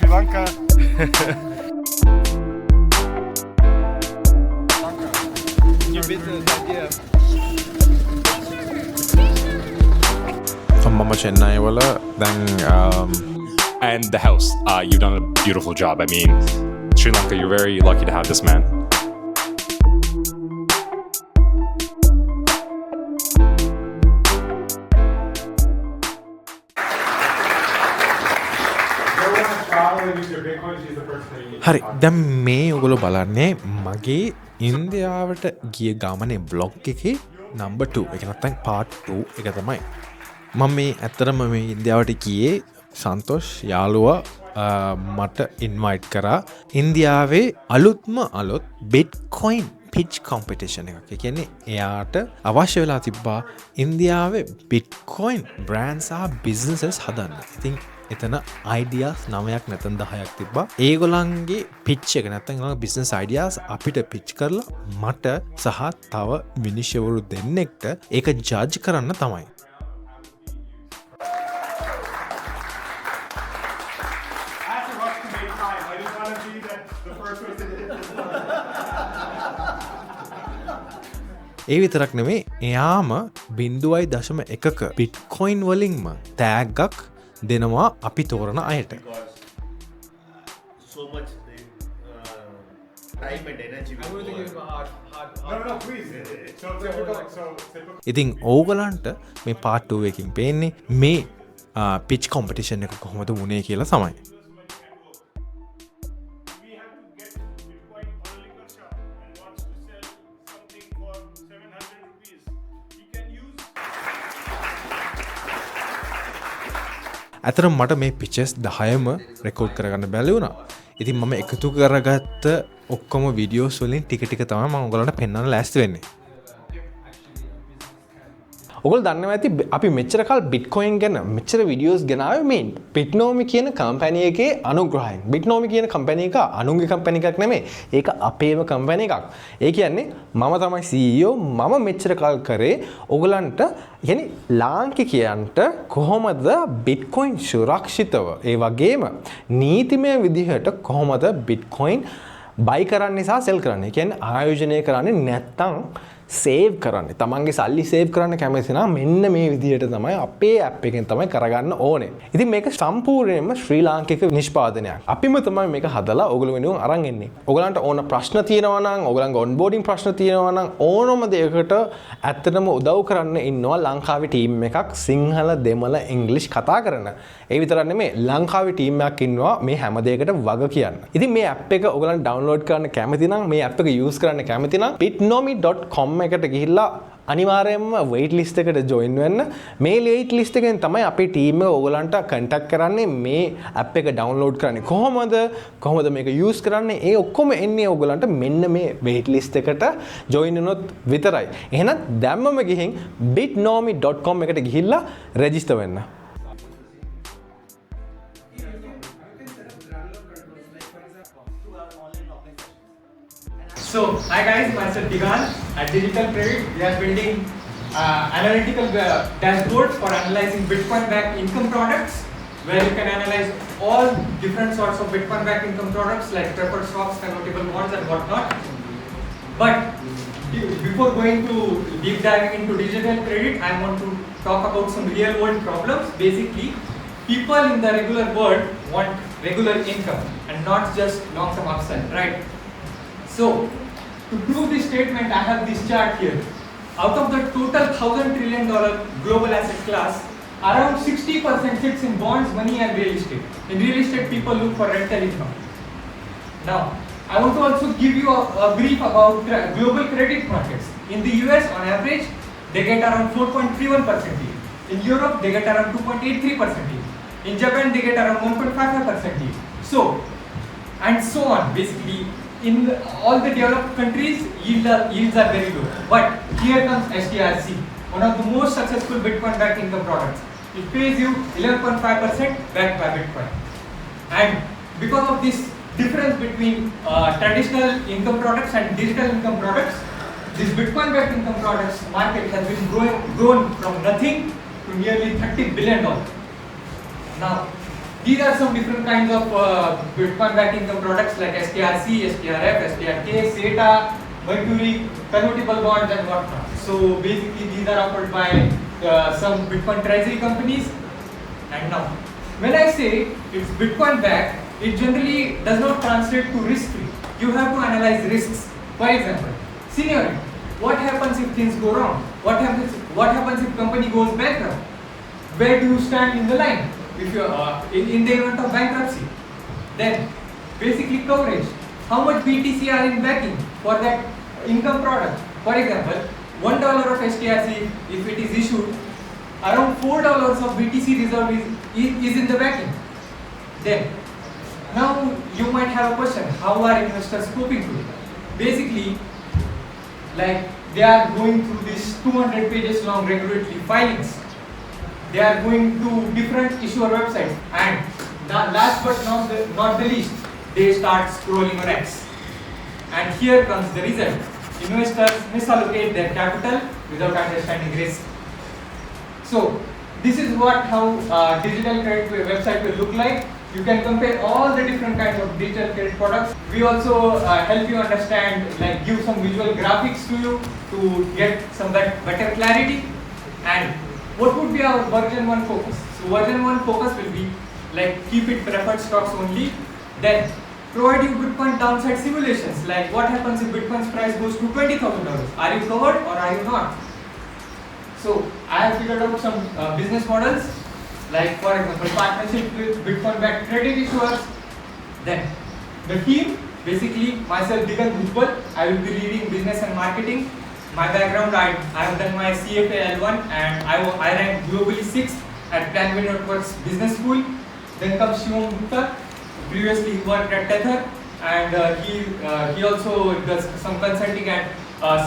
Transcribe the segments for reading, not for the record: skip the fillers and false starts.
Sri Lanka. මම චෙන්නයි වල දැන් And the house, you've done a beautiful job. I mean, Sri Lanka, you're very lucky to have this man. හරි දැන් මේ ඔගොල්ලෝ බලන්නේ මගේ ඉන්දියාවට ගිය ගමනේ බ්ලොග් එකේ නම්බර් 2 එක නැත්නම් part 2 එක තමයි මම මේ ඇත්තටම මේ ඉන්දියාවට ගියේ සන්තෝෂ් යාළුවා මට ඉන්වයිට් කරා ඉන්දියාවේ අලුත්ම අලුත් Bitcoin pitch competition එකක්. ඒ කියන්නේ එයාට අවශ්‍ය වෙලා තිබ්බා ඉන්දියාවේ Bitcoin brands සහ businesses හදන්න. ඉතින් එතන ideas 9ක් නැත්නම් 10ක් තිබ්බා. ඒගොල්ලන්ගේ pitch එක නැත්නම් ඒගොල්ලන්ගේ business ideas අපිට pitch කරලා මට සහ තව විනිශ්චයවරු දෙන්නෙක්ට ඒක judge කරන්න තමයි. ඒ විතරක් නෙමේ එයාම 0.1ක බිට්කොයින් වලින්ම තෑග්ගක් දෙනවා අපි තෝරන අයට. So much time and energy. No, please. ඉතින් ඕගලන්ට මේ part 2 එකකින් පේන්නේ මේ pitch competition එක කොහොමද වුණේ කියලා තමයි. ඇතර මට මේ පිචස් 10ම රෙකෝඩ් කරගන්න බැරි වුණා. ඉතින් මම එකතු කරගත්ත ඔක්කොම වීඩියෝස් වලින් ටික ටික තමයි මම ඔයගලන්ට පෙන්වන්න ලෑස්ති වෙන්නේ. ඔයගොල්ලෝ දන්නවා ඇති අපි මෙච්චර කල් Bitcoin ගැන මෙච්චර වීඩියෝස් ගෙනාවේ මේ Bitnomi කියන කම්පැනි එකේ අනුග්‍රහයෙන්. Bitnomi කියන කම්පැනි එක අනුන්ගේ කම්පැනි එකක් නෙමෙයි. ඒක අපේම කම්පැනි එකක්. ඒ කියන්නේ මම තමයි CEO මම මෙච්චර කල් කරේ ඔයගලන්ට يعني ලාංකිකයන්ට කොහොමද Bitcoin සුරක්ෂිතව ඒ වගේම නීතිමය විදිහට කොහොමද Bitcoin buy කරන්නේ සහ sell කරන්නේ. කියන්නේ ආයෝජනය කරන්නේ නැත්තම් සේව් කරන්නේ. තමන්ගේ සල්ලි සේව් කරන්න කැමති නම් මෙන්න මේ විදිහට තමයි අපේ ඇප් එකෙන් තමයි කරගන්න ඕනේ. ඉතින් මේක සම්පූර්ණයෙන්ම ශ්‍රී ලාංකික නිෂ්පාදනයක්. අපිම තමයි මේක හදලා ඔයගොල්ලෝ වෙනුවෙන් අරන් එන්නේ. ඔයගලන්ට ඕන ප්‍රශ්න තියෙනවා නම්, ඔයගලන්ගේ ඔන්බෝඩින් ප්‍රශ්න තියෙනවා නම් ඕනම දෙයකට ඇත්තටම උදව් කරන්න ඉන්නවා ලංකාවේ ටීම් එකක් සිංහල, දෙමළ, ඉංග්‍රීසි කතා කරන. ඒ විතරක් නෙමෙයි ලංකාවේ ටීම් එකක් ඉන්නවා මේ හැම දෙයකට වග කියන්න. ඉතින් මේ ඇප් එක ඔයගලන්ට ඩවුන්ලෝඩ් කරන්න කැමති නම්, මේ ඇප් එක යූස් කරන්න කැමති නම් bitnomi.com එකට ගිහිල්ලා අනිවාර්යයෙන්ම wait list එකට join වෙන්න. මේ wait list එකෙන් තමයි අපේ team එක ඔයගලන්ට contact කරන්නේ මේ app එක download කරන්නේ කොහොමද මේක use කරන්නේ ඒ ඔක්කොම එන්නේ ඔයගලන්ට මෙන්න මේ wait list එකට join වෙනොත් විතරයි. එහෙනම් දැම්මම ගිහින් bitnomi.com එකට ගිහිල්ලා register වෙන්න. So, hi guys, myself Digan. At Digital Credit, we are building analytical dashboards for analyzing Bitcoin-backed income products, where you can analyze all different sorts of Bitcoin-backed income products like preferred stocks, convertible bonds, and whatnot. But before going to deep diving into digital credit, I want to talk about some real-world problems. Basically, people in the regular world want regular income and not just long-term upside, right? So, to prove this statement, I have this chart here. Out of the total $1,000 trillion global asset class, around 60% sits in bonds, money, and real estate. In real estate, people look for rental income. Now, I want to also give you a brief about global credit markets. In the US, on average, they get around 4.31%. In Europe, they get around 2.83%. In Japan, they get around 1.55%. So, and so on, basically. In all the developed countries, yields are very low. But here comes STRC, one of the most successful Bitcoin-backed income products. It pays you 11.5% backed by Bitcoin. And because of this difference between traditional income products and digital income products, this Bitcoin-backed income products market has been grown from nothing to nearly $30 billion. Now, these are some different kinds of Bitcoin backed income products like STRC, STRF, STRK, SETA, Mercury, convertible bonds and whatnot. So basically these are offered by some Bitcoin treasury companies. And now, when I say it's Bitcoin backed, it generally does not translate to risk free. You have to analyze risks. For example, scenario. What happens if things go wrong? What happens if company goes bankrupt? Where do you stand in the line? If you in the event of bankruptcy, then basically coverage. How much BTC are in backing for that income product? For example, $1 of STRC, if it is issued, around $4 of BTC reserve is in the backing. Then, now you might have a question: how are investors coping to it? Basically, like they are going through this 200 pages long regulatory filings. They are going to different issuer websites, and last but not the least, they start scrolling on X. And here comes the result. Investors misallocate their capital without understanding risk. So this is how digital credit website will look like. You can compare all the different kinds of digital credit products. We also help you understand, like give some visual graphics to you to get some better clarity. And what would be our version 1 focus? So version 1 focus will be like keep it preferred stocks only. Then provide you Bitcoin downside simulations, like what happens if Bitcoin's price goes to $20,000? Are you covered or are you not? So I have figured out some business models, like for example partnership with Bitcoin backed credit issuers. Then the team, basically myself Digan Bhujbal, I will be leading business and marketing. My background, I have done my CFA L1 and I ranked globally 6th at Planway Networks Business School. Then comes Shivam Gupta. Previously he worked at Tether, and he also does some consulting at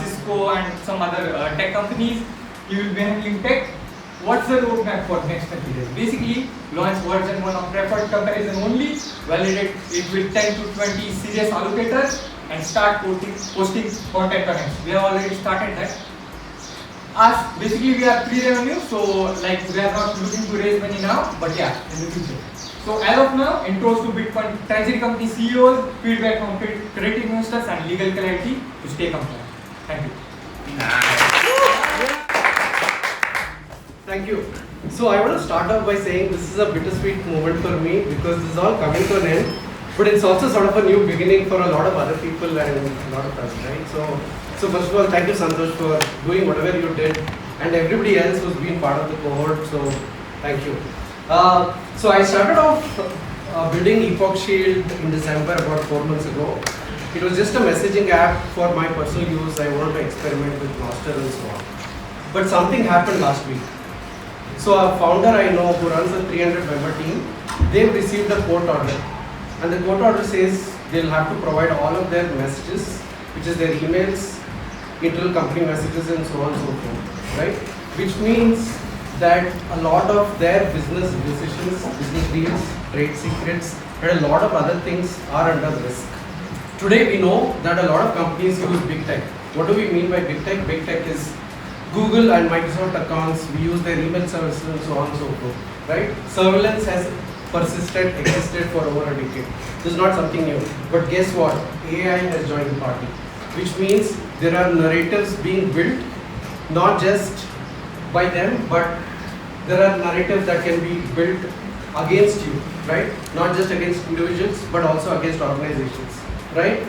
Cisco and some other tech companies. He will be handling tech. What's the roadmap for next 30 days? Basically, launch version 1 of preferred comparison only, validate it with 10 to 20 serious allocators, and start posting content on it. We have already started that. Basically we are pre-revenue, so like we are not looking to raise money now, but yeah, in the future. So as of now, intros to Bitcoin treasury company CEOs, feedback from credit investors, and legal clarity to stay compliant. Thank you. Thank you. So I want to start off by saying this is a bittersweet moment for me because this is all coming to an end, but it's also sort of a new beginning for a lot of other people and a lot of us, right? So first of all, thank you Santosh for doing whatever you did, and everybody else who's been part of the cohort, so thank you. So I started off building Epoch Shield in December about 4 months ago. It was just a messaging app for my personal use. I wanted to experiment with Master and so on. But something happened last week. So a founder I know who runs a 300 member team, they've received a court order. And the court order says they'll have to provide all of their messages, which is their emails, internal company messages and so on and so forth, right? Which means that a lot of their business decisions, business deals, trade secrets, and a lot of other things are under risk. Today we know that a lot of companies use big tech. What do we mean by big tech? Big tech is Google and Microsoft accounts, we use their email services and so on and so forth, right? Surveillance has existed for over a decade. This is not something new. But guess what? AI has joined the party, which means there are narratives being built, not just by them, but there are narratives that can be built against you, right? Not just against individuals, but also against organizations, right?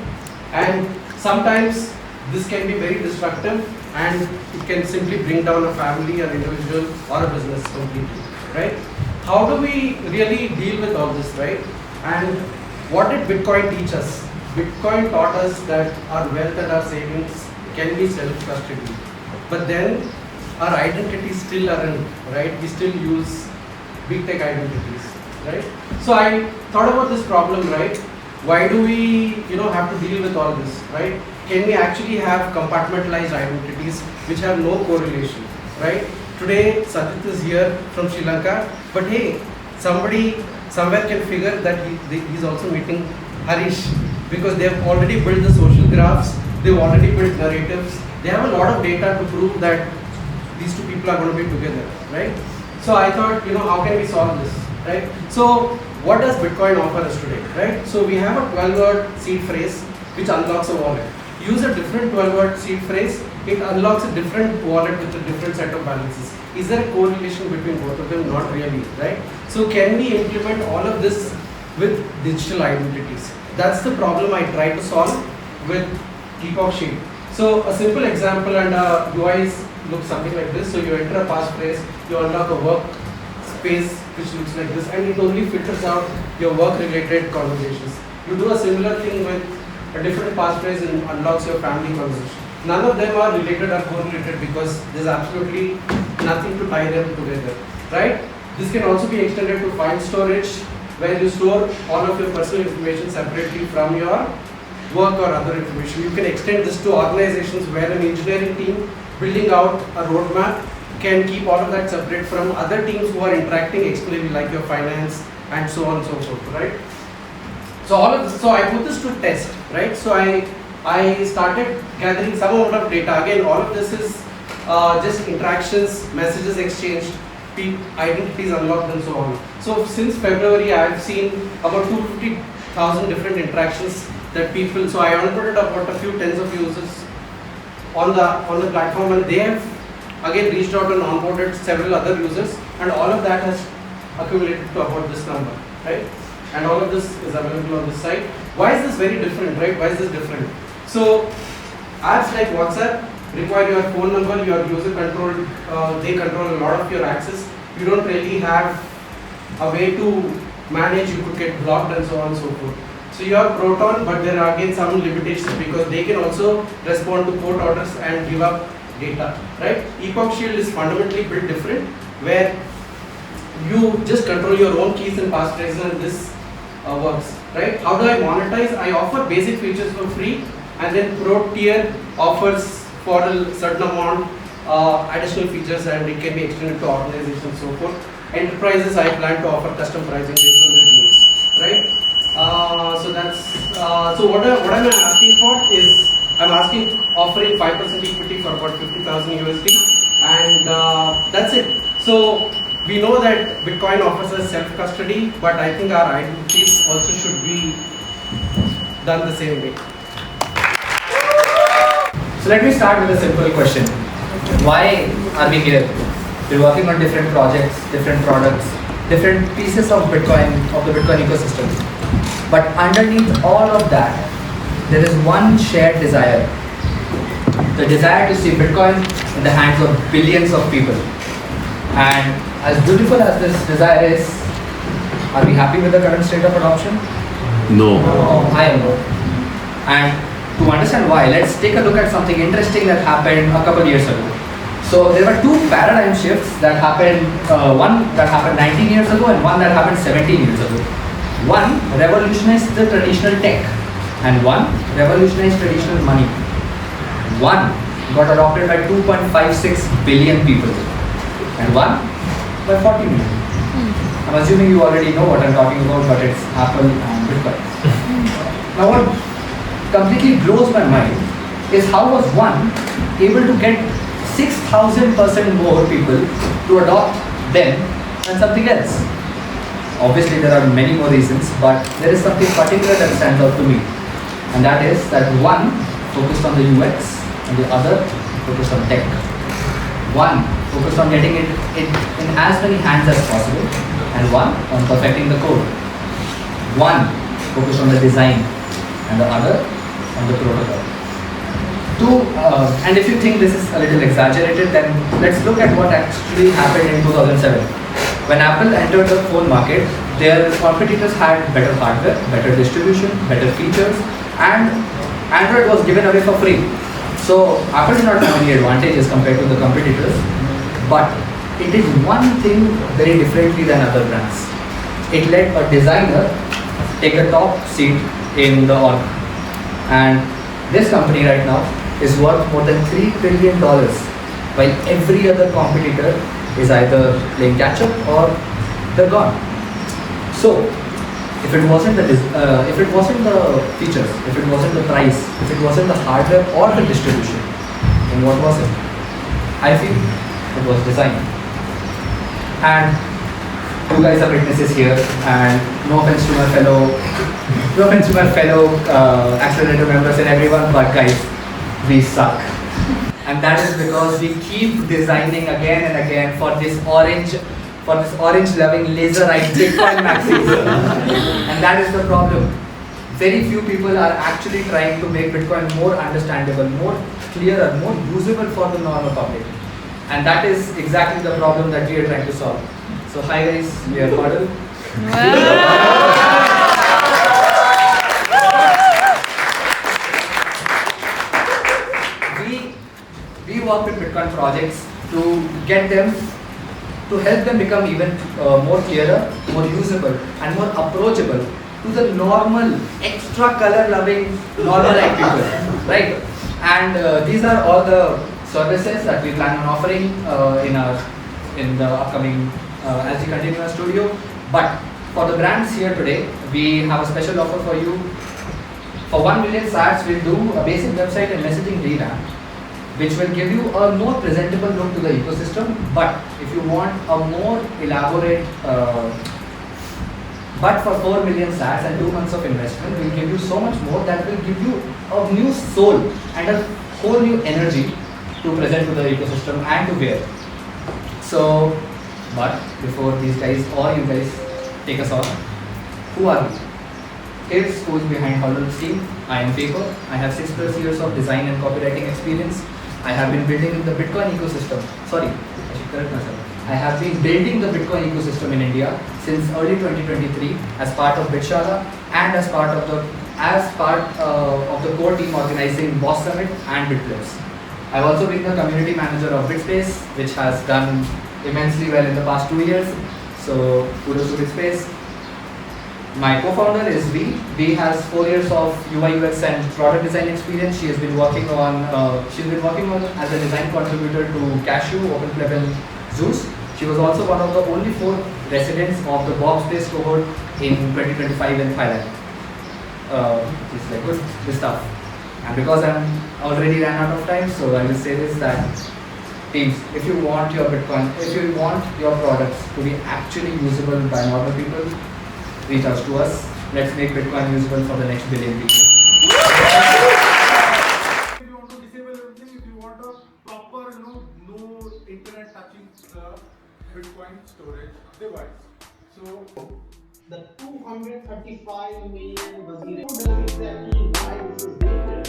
And sometimes this can be very destructive, and it can simply bring down a family, an individual, or a business completely, right? How do we really deal with all this, right? And what did Bitcoin teach us? Bitcoin taught us that our wealth and our savings can be self-custody, but then our identities still aren't, right? We still use big tech identities, right? So I thought about this problem, right? Why do we, have to deal with all this, right? Can we actually have compartmentalized identities which have no correlation, right? Today, Sajid is here from Sri Lanka, but hey, somebody somewhere can figure that he's also meeting Harish because they have already built the social graphs, they've already built narratives, they have a lot of data to prove that these two people are going to be together, right? So I thought, how can we solve this, right? So what does Bitcoin offer us today, right? So we have a 12-word seed phrase which unlocks a wallet. Use a different 12-word seed phrase, it unlocks a different wallet with a different set of balances. Is there a correlation between both of them? Not really, right? So can we implement all of this with digital identities? That's the problem I try to solve with Epoch Shield. So a simple example and UI looks something like this. So you enter a passphrase, you unlock a work space which looks like this, and it only filters out your work-related conversations. You do a similar thing with a different passphrase and unlocks your family conversation. None of them are related or correlated because there's absolutely nothing to tie them together, right? This can also be extended to file storage, where you store all of your personal information separately from your work or other information. You can extend this to organizations where an engineering team building out a roadmap can keep all of that separate from other teams who are interacting externally, like your finance and so on and so forth, right? So all of this, so I put this to test, right? So I started gathering some amount of data. Again, all of this is just interactions, messages exchanged, identities unlocked and so on. So since February, I've seen about 250,000 different interactions that people, so I onboarded about a few tens of users on the platform, and they have again reached out and onboarded several other users, and all of that has accumulated to about this number, right? And all of this is available on this site. Why is this very different, right? Why is this different? So apps like WhatsApp require your phone number, your user control, they control a lot of your access. You don't really have a way to manage, you could get blocked and so on and so forth. So you have Proton, but there are again some limitations because they can also respond to court orders and give up data, right? Epoch Shield is fundamentally built different, where you just control your own keys and passphrases, and this works, right? How do I monetize? I offer basic features for free, and then Pro tier offers for a certain amount additional features, and it can be extended to organizations and so forth. Enterprises, I plan to offer custom pricing based on their needs, right? So that's so what am I asking for is I'm offering 5% equity for about 50,000 USD, and that's it. So we know that Bitcoin offers us self-custody, but I think our identities also should be done the same way. So let me start with a simple question. Why are we here? We're working on different projects, different products, different pieces of Bitcoin, of the Bitcoin ecosystem. But underneath all of that, there is one shared desire. The desire to see Bitcoin in the hands of billions of people. And as beautiful as this desire is, are we happy with the current state of adoption? No. I am not. And to understand why, let's take a look at something interesting that happened a couple years ago. So there were two paradigm shifts that happened, one that happened 19 years ago and one that happened 17 years ago. One revolutionized the traditional tech, and one revolutionized traditional money. One got adopted by 2.56 billion people, and one by 40 million. I'm assuming you already know what I'm talking about, but it's Apple and Bitcoin. Now what completely blows my mind is how was one able to get 6,000% more people to adopt them than something else? Obviously there are many more reasons, but there is something particular that stands out to me, and that is that one focused on the UX and the other focused on tech. One focused on getting it in as many hands as possible, and one on perfecting the code. One focused on the design and the other on the protocol. And if you think this is a little exaggerated, then let's look at what actually happened in 2007. When Apple entered the phone market, their competitors had better hardware, better distribution, better features, and Android was given away for free. So Apple did not have any advantages compared to the competitors, but it did one thing very differently than other brands. It let a designer take a top seat in the org. And this company right now is worth more than $3 billion, while every other competitor is either playing catch up or they're gone. So, if it wasn't the features, if it wasn't the price, if it wasn't the hardware or the distribution, then what was it? I feel it was design. And you guys are witnesses here, and no offense to my fellow accelerator members and everyone, but guys, we suck. And that is because we keep designing again and again for this orange loving laser-eyed Bitcoin maxis. And that is the problem. Very few people are actually trying to make Bitcoin more understandable, more clearer, more usable for the normal public. And that is exactly the problem that we are trying to solve. So hi guys, we are Model. We work with Bitcoin projects to get them, to help them become even more clearer, more usable and more approachable to the normal, extra color loving, normal like people, right? And these are all the services that we plan on offering in the upcoming as we continue our studio. But for the brands here today, we have a special offer for you. For 1 million sats, we'll do a basic website and messaging revamp, which will give you a more presentable look to the ecosystem. But if you want a more elaborate, but for 4 million sats and 2 months of investment, we'll give you so much more that will give you a new soul and a whole new energy to present to the ecosystem and to wear. So, but before these guys or you guys take us on, who are we? Here's who's behind Holland's team. I am Faker. I have 6+ years of design and copywriting experience. I have been building the Bitcoin ecosystem. Sorry, I should correct myself. I have been building the Bitcoin ecosystem in India since early 2023 as part of Bitshala and as part of the core team organizing Boss Summit and BitPlayers. I've also been the community manager of BitSpace, which has done immensely well in the past 2 years. So kudos to BitSpace. My co-founder is V. V has 4 years of UI UX and product design experience. She has been working on as a design contributor to Cashew, OpenCleb and Zeus. She was also one of the only 4 residents of the Bob Space cohort in 2025 in Thailand. It's like good stuff. And because I'm already ran out of time, so I will say this that teams, if you want your Bitcoin, if you want your products to be actually usable by normal people, reach out to us. Let's make Bitcoin usable for the next billion people. If you want to disable everything, if you want a proper, no internet touching the Bitcoin storage device. So The 235 million Wazir. Who does exactly why this is different?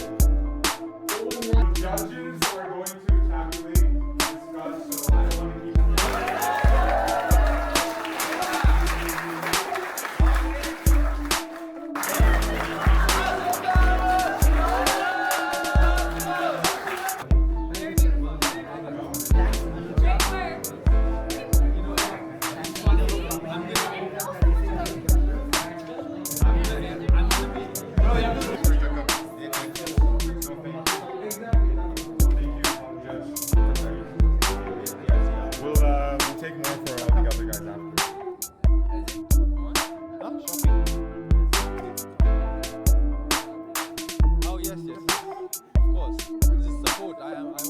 the judges are going to tabulate, discuss, so I don't want to keep We'll take more for the other guys after. Oh yes, of course. This is support. I want to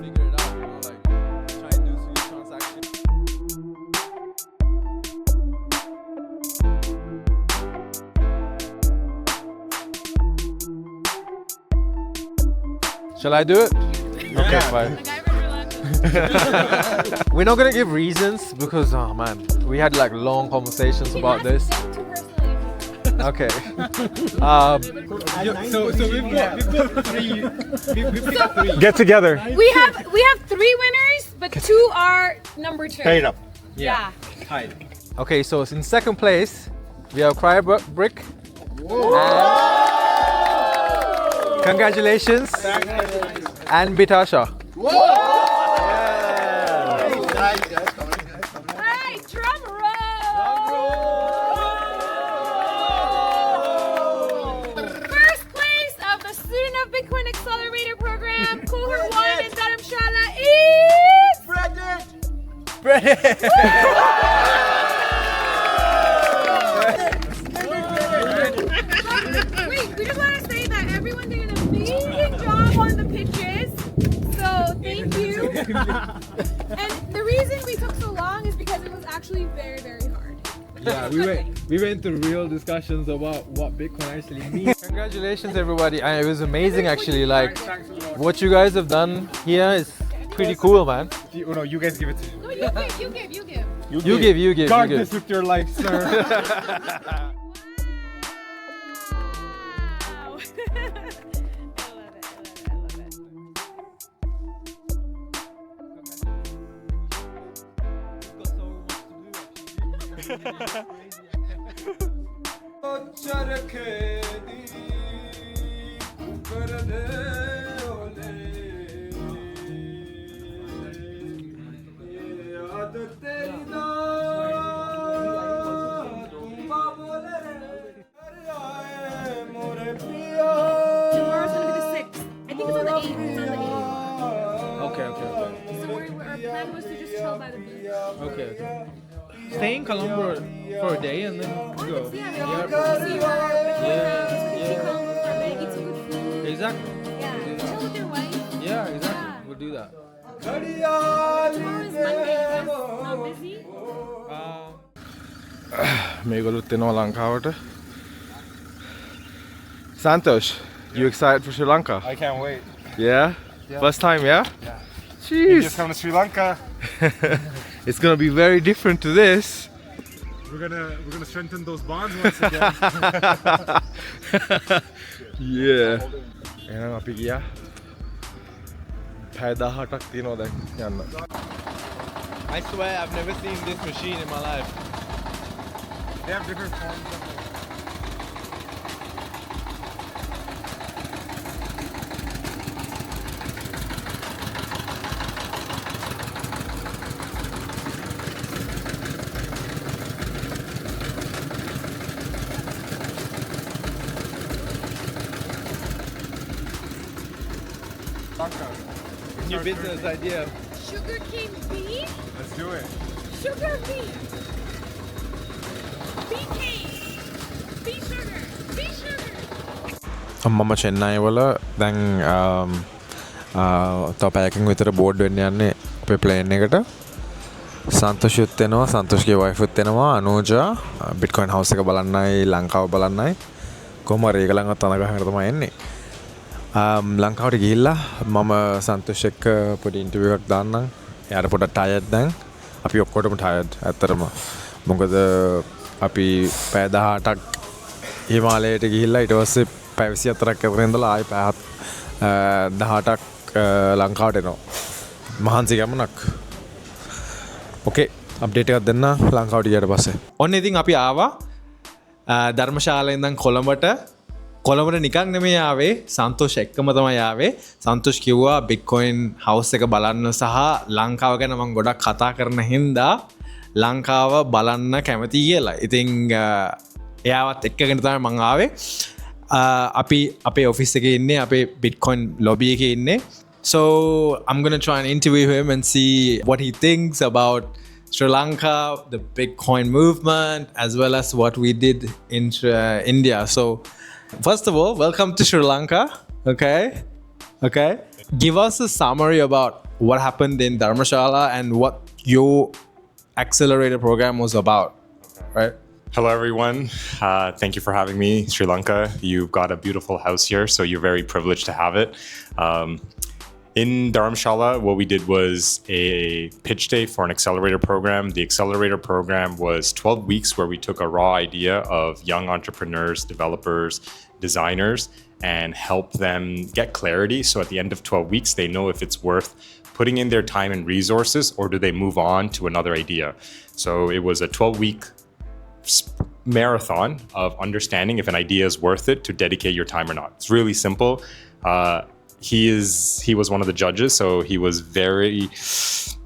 figure it out. Like try and do some transactions. Shall I do it? Okay, fine. We're not gonna give reasons because, oh man, we had like long conversations about this. Okay. Get together. We have 3 winners, but 2 are number 2. Paid up. Yeah. Okay, so in second place, we have Brick. Congratulations. And Bitasha. Hey, drum roll! First place of the Student of Bitcoin Accelerator program, cohort 1 in Dharamshala Wait, we just want to say that everyone did an amazing job on the pitches. So thank you. And the reason we took so long is because it was actually very, very hard. Yeah, we went through real discussions about what Bitcoin actually means. Congratulations, everybody! It was amazing, actually. Like, what you guys have done here is pretty cool, man. No, you guys give it to me. No, you give. You give. Guard this with your life, sir. Wow. Tomorrow's gonna be the 6th. I think it's on the 8th. It's on the 8th. Okay. So our plan was to just chill by the beach. Okay. Stay in Colombo for a day and then go. Yeah, we'll all go see our Yeah. Colombo for a bit, eat some good food. Exactly. Yeah, chill with your wife. Yeah, exactly. Yeah. We'll do that. Tomorrow is Monday. You guys not busy? මේගොලුත් එනවා ලංකාවට. Santosh, you excited for Sri Lanka? I can't wait. Yeah? First time, yeah? Yeah. Jeez. Just come to Sri Lanka. It's gonna be very different to this. We're gonna strengthen those bonds once again. Yeah. එහෙනම් අපි ගියා. පැය 18ක් තියෙනවා දැන් යන්න. I swear I've never seen this machine in my life. They have different forms of Lanka. New business idea. Sugar cane beef? Let's do it. Sugar beef. Bee cane. Bee sugar. Bee sugar. මම චෙන්නයි වල දැන් තව පැයකින් විතර board වෙන්න යන්නේ අපේ plane එකට. සන්තෝෂුත් වෙනවා, සන්තෝෂ්ගේ වයිෆුත් වෙනවා, අනෝජා බිට්කොයින් හවුස් එක බලන්නයි, ලංකාව බලන්නයි. කොහොම හරි ඒගොල්ලන්වත් තනගහකට තමයි එන්නේ. ලංකාවට ගිහිල්ලා මම සන්තෝෂ් එක්ක පොඩි ඉන්ටර්විව් එකක් දාන්නම්. එයාට පොඩක් ටයර්ඩ් දැන්. අපි ඔක්කොටම ටයර්ඩ් ඇත්තටම. මොකද අපි පැය 18ක් හිමාලයට ගිහිල්ලා ඊට පස්සේ පැය 24ක් අතර ඉඳලා ආයි පැය 18ක් ලංකාවට එනවා. මහන්සි ගමනක්. ඕකේ අප්ඩේට් එකක් දෙන්න ලංකාවට ගියාට පස්සේ. ඔන්න ඉතින් අපි ආවා ධර්මශාලාවෙන් ඉඳන් කොළඹට නිකන් නෙමෙයි ආවේ, සන්තෝෂ් එක්කම තමයි ආවේ. සන්තෝෂ් කිව්වා බිට්කොයින් හවුස් එක බලන්න සහ ලංකාව ගැන මම ගොඩක් කතා කරන හින්දා ලංකාව බලන්න කැමති කියලා. ඉතින් එයාවත් එක්කගෙන තමයි මං ආවේ. අපි අපේ ඔෆිස් එකේ ඉන්නේ, අපේ බිට්කොයින් ලොබි එකේ ඉන්නේ. So I'm going to try and interview him and see what he thinks about Sri Lanka, the Bitcoin movement, as well as what we did in India. So first of all, welcome to Sri Lanka. Okay. Give us a summary about what happened in Dharmashala and what your accelerator program was about, right? Hello, everyone. Thank you for having me, Sri Lanka. You've got a beautiful house here, so you're very privileged to have it. In Dharamshala, what we did was a pitch day for an accelerator program. The accelerator program was 12 weeks where we took a raw idea of young entrepreneurs, developers, designers, and help them get clarity. So at the end of 12 weeks, they know if it's worth putting in their time and resources or do they move on to another idea. So it was a 12-week marathon of understanding if an idea is worth it to dedicate your time or not. It's really simple. He was one of the judges, so he was very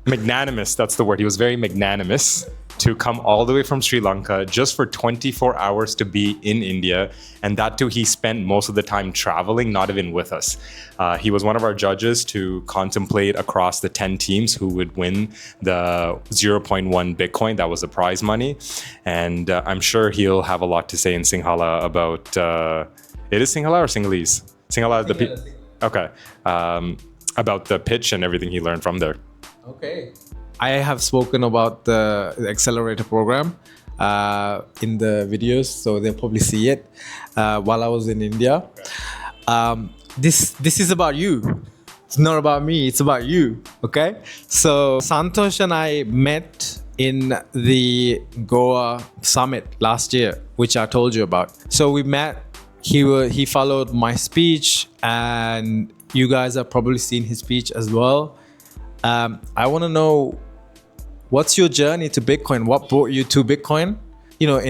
magnanimous. That's the word. He was very magnanimous to come all the way from Sri Lanka just for 24 hours to be in India. And that too, he spent most of the time traveling, not even with us. He was one of our judges to contemplate across the 10 teams who would win the 0.1 Bitcoin. That was the prize money. And I'm sure he'll have a lot to say in Sinhala about, it is Sinhala or Sinhalese? Sinhala is the people. Okay. About the pitch and everything he learned from there. Okay. I have spoken about the accelerator program. in the videos, so they'll probably see it while I was in India. This is about you. It's not about me, it's about you. Okay? So Santosh and I met in the Goa summit last year, which I told you about. So we met, he followed my speech, and you guys have probably seen his speech as well. I want to know, what's your journey to Bitcoin? What brought you to Bitcoin? You know,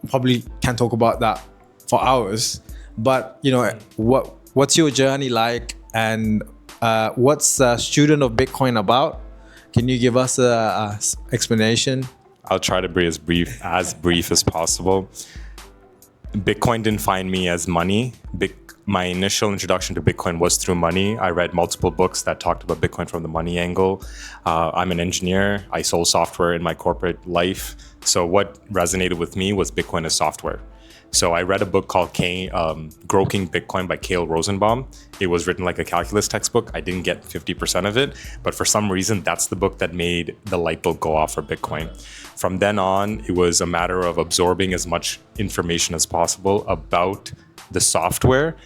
probably can't talk about that for hours, but you know, what's your journey like, and what's a student of Bitcoin about? Can you give us a explanation? I'll try to be as brief as possible. Bitcoin didn't find me as money. My initial introduction to Bitcoin was through money. I read multiple books that talked about Bitcoin from the money angle. I'm an engineer. I sold software in my corporate life. So what resonated with me was Bitcoin as software. So I read a book called Groking Bitcoin by Cale Rosenbaum. It was written like a calculus textbook. I didn't get 50% of it, but for some reason, that's the book that made the light bulb go off for Bitcoin. From then on, it was a matter of absorbing as much information as possible about the software.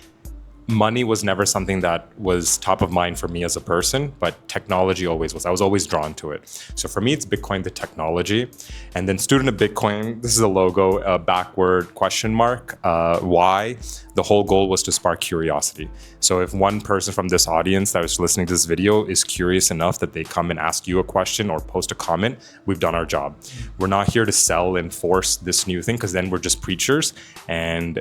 Money was never something that was top of mind for me as a person, but technology always was. I was always drawn to it. So for me, it's Bitcoin, the technology. And then student of Bitcoin, this is a logo, a backward question mark. Why? The whole goal was to spark curiosity. So if one person from this audience that was listening to this video is curious enough that they come and ask you a question or post a comment, we've done our job. We're not here to sell and force this new thing, because then we're just preachers, and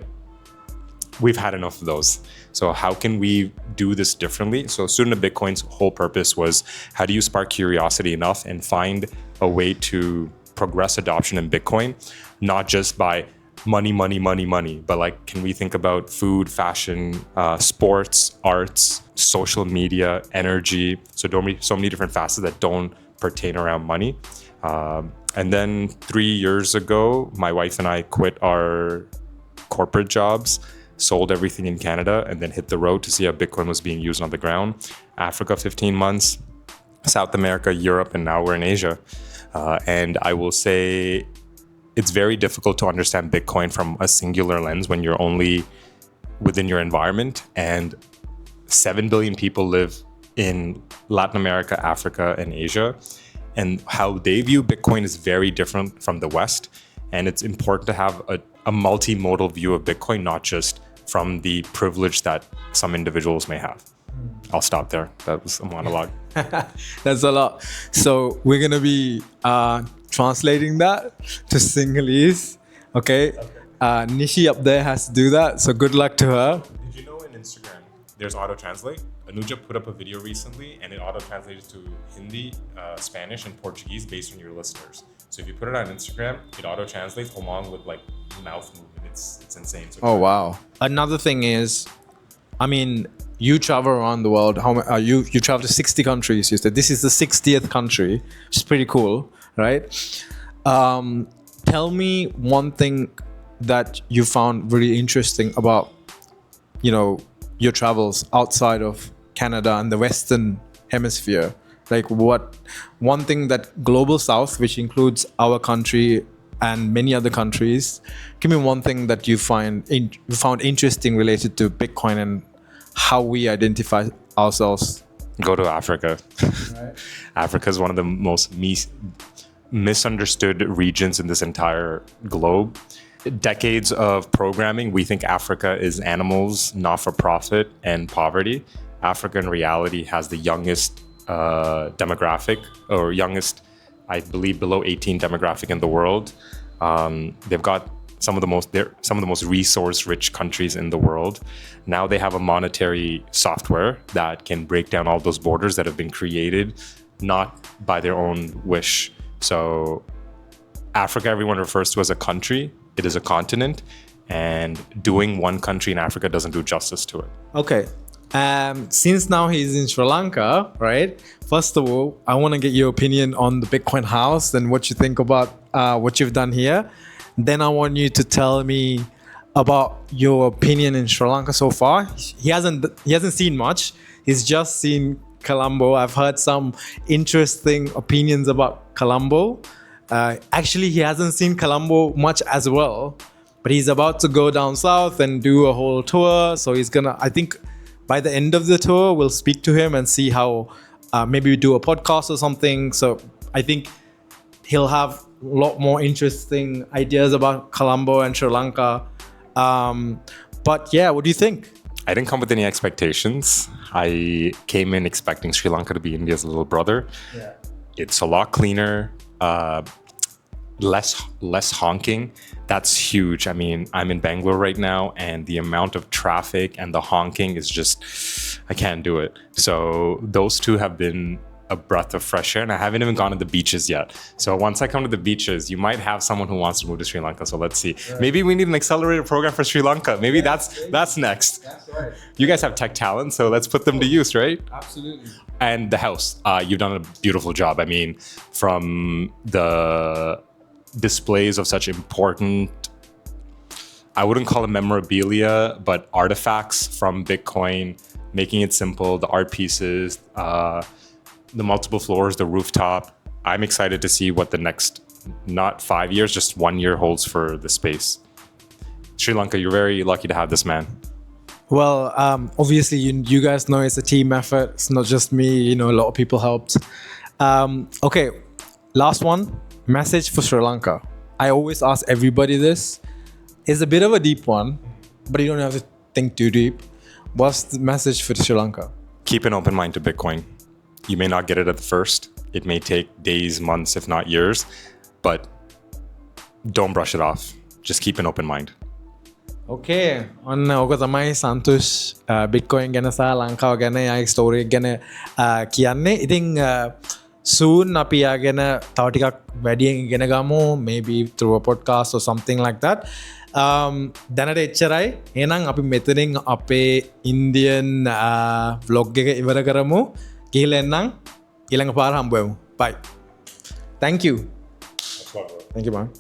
we've had enough of those. So how can we do this differently? So Student of Bitcoin's whole purpose was, how do you spark curiosity enough and find a way to progress adoption in Bitcoin, not just by money, but like, can we think about food, fashion, sports, arts, social media, energy? So so many different facets that don't pertain around money. And then 3 years ago, my wife and I quit our corporate jobs, sold everything in Canada, and then hit the road to see how Bitcoin was being used on the ground. Africa, 15 months, South America, Europe, and now we're in Asia. And I will say it's very difficult to understand Bitcoin from a singular lens when you're only within your environment. And 7 billion people live in Latin America, Africa, and Asia. And how they view Bitcoin is very different from the West. And it's important to have a multimodal view of Bitcoin, not just from the privilege that some individuals may have. I'll stop there. That was a monologue. That's a lot. So we're going to be translating that to Sinhalese. Okay? Nishi up there has to do that. So good luck to her. Did you know in Instagram, there's auto-translate? Anuja put up a video recently and it auto-translated to Hindi, Spanish, and Portuguese based on your listeners. So if you put it on Instagram, it auto-translates along with like mouth movement. It's insane. So oh, wow. Another thing is, I mean, you travel around the world. You travel to 60 countries. You said this is the 60th country, which is pretty cool, right? Tell me one thing that you found really interesting about, you know, your travels outside of Canada and the Western Hemisphere. Like one thing that Global South, which includes our country and many other countries, give me one thing that you found interesting related to Bitcoin and how we identify ourselves. Go to Africa. Right. Africa is one of the most misunderstood regions in this entire globe. Decades of programming, we think Africa is animals, not-for-profit, and poverty. Africa in reality has the youngest demographic, or youngest, I believe, below 18 demographic in the world. They've got some of the most resource-rich countries in the world. Now they have a monetary software that can break down all those borders that have been created not by their own wish. So Africa, everyone refers to as a country. It is a continent, and doing one country in Africa doesn't do justice to it. Okay. Since now he's in Sri Lanka, right? First of all, I want to get your opinion on the Bitcoin house and what you think about what you've done here. Then I want you to tell me about your opinion in Sri Lanka so far. He hasn't seen much. He's just seen Colombo. I've heard some interesting opinions about Colombo. Actually, he hasn't seen Colombo much as well, but he's about to go down south and do a whole tour. So he's gonna, I think by the end of the tour, we'll speak to him and see how maybe we do a podcast or something. So I think he'll have a lot more interesting ideas about Colombo and Sri Lanka. But yeah, what do you think? I didn't come with any expectations. I came in expecting Sri Lanka to be India's little brother. Yeah. It's a lot cleaner, less honking. That's huge. I mean, I'm in Bangalore right now, and the amount of traffic and the honking is just, I can't do it. So those two have been a breath of fresh air, and I haven't even gone to the beaches yet. So once I come to the beaches, you might have someone who wants to move to Sri Lanka. So let's see. Right. Maybe we need an accelerator program for Sri Lanka. Maybe that's next. That's right. You guys have tech talent, so let's put them to use, right? Absolutely. And the house, you've done a beautiful job. I mean, from the displays of such important, I wouldn't call it memorabilia, but artifacts from Bitcoin, making it simple, the art pieces, the multiple floors, the rooftop. I'm excited to see what the next, not 5 years, just 1 year holds for the space. Sri Lanka, you're very lucky to have this man. Well, obviously, you guys know it's a team effort. It's not just me. You know, a lot of people helped. Okay, last one. Message for Sri Lanka. I always ask everybody this. It's a bit of a deep one, but you don't have to think too deep. What's the message for Sri Lanka? Keep an open mind to Bitcoin. You may not get it at the first. It may take days, months, if not years, but don't brush it off. Just keep an open mind. Okay, ඔන්න ඕක තමයි සන්තුෂ් Bitcoin ගැන සහ ලංකාව ගැන යාගේ story ගැන කියන්නේ. ඉතින් soon අපි යාගෙන තව ටිකක් වැඩියෙන් ඉගෙන ගමු, maybe through a podcast or something like that. දැනට එච්චරයි. එහෙනම් අපි මෙතනින් අපේ Indian vlog එක ඉවර කරමු. ගිහලා එන්නම් ඊළඟ පාර හම්බ වෙමු. Bye. Thank you. Thank you, man.